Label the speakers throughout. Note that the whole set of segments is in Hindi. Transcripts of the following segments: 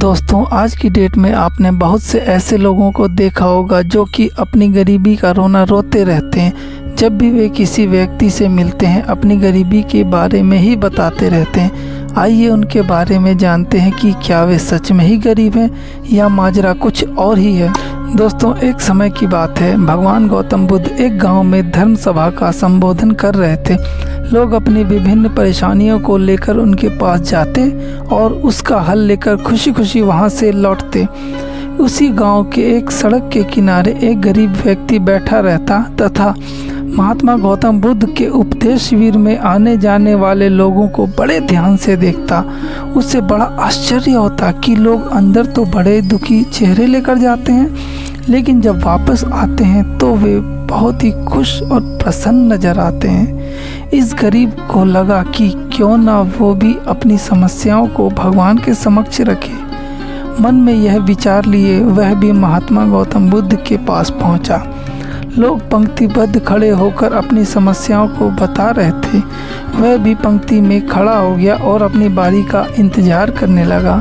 Speaker 1: दोस्तों, आज की डेट में आपने बहुत से ऐसे लोगों को देखा होगा जो कि अपनी गरीबी का रोना रोते रहते हैं। जब भी वे किसी व्यक्ति से मिलते हैं अपनी गरीबी के बारे में ही बताते रहते हैं। आइए उनके बारे में जानते हैं कि क्या वे सच में ही गरीब हैं या माजरा कुछ और ही है। दोस्तों, एक समय की बात है, भगवान गौतम बुद्ध एक गांव में धर्म सभा का संबोधन कर रहे थे। लोग अपनी विभिन्न परेशानियों को लेकर उनके पास जाते और उसका हल लेकर खुशी खुशी वहां से लौटते। उसी गांव के एक सड़क के किनारे एक गरीब व्यक्ति बैठा रहता तथा महात्मा गौतम बुद्ध के उपदेश शिविर में आने जाने वाले लोगों को बड़े ध्यान से देखता। उससे बड़ा आश्चर्य होता कि लोग अंदर तो बड़े दुखी चेहरे लेकर जाते हैं, लेकिन जब वापस आते हैं तो वे बहुत ही खुश और प्रसन्न नजर आते हैं। इस गरीब को लगा कि क्यों ना वो भी अपनी समस्याओं को भगवान के समक्ष रखे। मन में यह विचार लिए वह भी महात्मा गौतम बुद्ध के पास पहुंचा। लोग पंक्तिबद्ध खड़े होकर अपनी समस्याओं को बता रहे थे। वह भी पंक्ति में खड़ा हो गया और अपनी बारी का इंतजार करने लगा।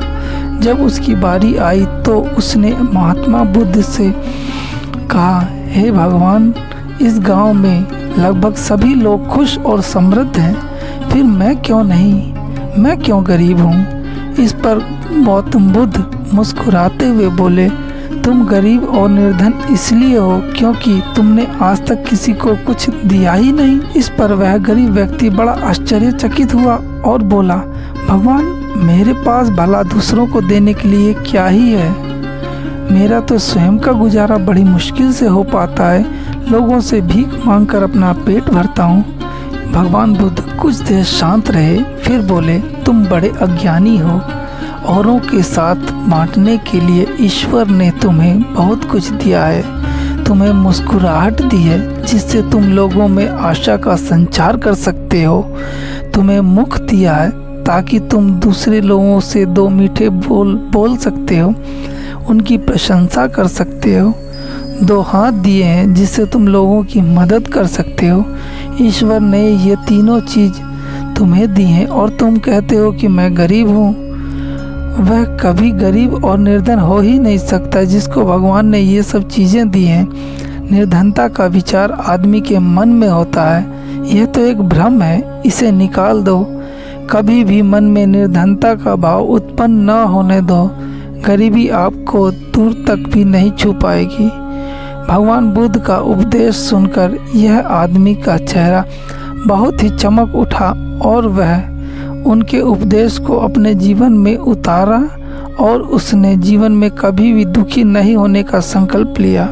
Speaker 1: जब उसकी बारी आई तो उसने महात्मा बुद्ध से कहा, हे भगवान, इस गांव में लगभग सभी लोग खुश और समृद्ध हैं, फिर मैं क्यों नहीं? मैं क्यों गरीब हूँ? इस पर गौतम बुद्ध मुस्कुराते हुए बोले, तुम गरीब और निर्धन इसलिए हो क्योंकि तुमने आज तक किसी को कुछ दिया ही नहीं। इस पर वह गरीब व्यक्ति बड़ा आश्चर्यचकित हुआ और बोला, भगवान, मेरे पास भला दूसरों को देने के लिए क्या ही है? मेरा तो स्वयं का गुजारा बड़ी मुश्किल से हो पाता है। लोगों से भीख मांगकर अपना पेट भरता हूँ। भगवान बुद्ध कुछ देर शांत रहे, फिर बोले, तुम बड़े अज्ञानी हो। औरों के साथ बांटने के लिए ईश्वर ने तुम्हें बहुत कुछ दिया है। तुम्हें मुस्कुराहट दी है जिससे तुम लोगों में आशा का संचार कर सकते हो। तुम्हें मुख दिया है ताकि तुम दूसरे लोगों से दो मीठे बोल सकते हो, उनकी प्रशंसा कर सकते हो। दो हाथ दिए हैं जिससे तुम लोगों की मदद कर सकते हो। ईश्वर ने ये तीनों चीज़ तुम्हें दी हैं और तुम कहते हो कि मैं गरीब हूँ। वह कभी गरीब और निर्धन हो ही नहीं सकता जिसको भगवान ने ये सब चीज़ें दी हैं। निर्धनता का विचार आदमी के मन में होता है। यह तो एक भ्रम है, इसे निकाल दो। कभी भी मन में निर्धनता का भाव उत्पन्न न होने दो। गरीबी आपको दूर तक भी नहीं छू पाएगी। भगवान बुद्ध का उपदेश सुनकर यह आदमी का चेहरा बहुत ही चमक उठा और वह उनके उपदेश को अपने जीवन में उतारा और उसने जीवन में कभी भी दुखी नहीं होने का संकल्प लिया।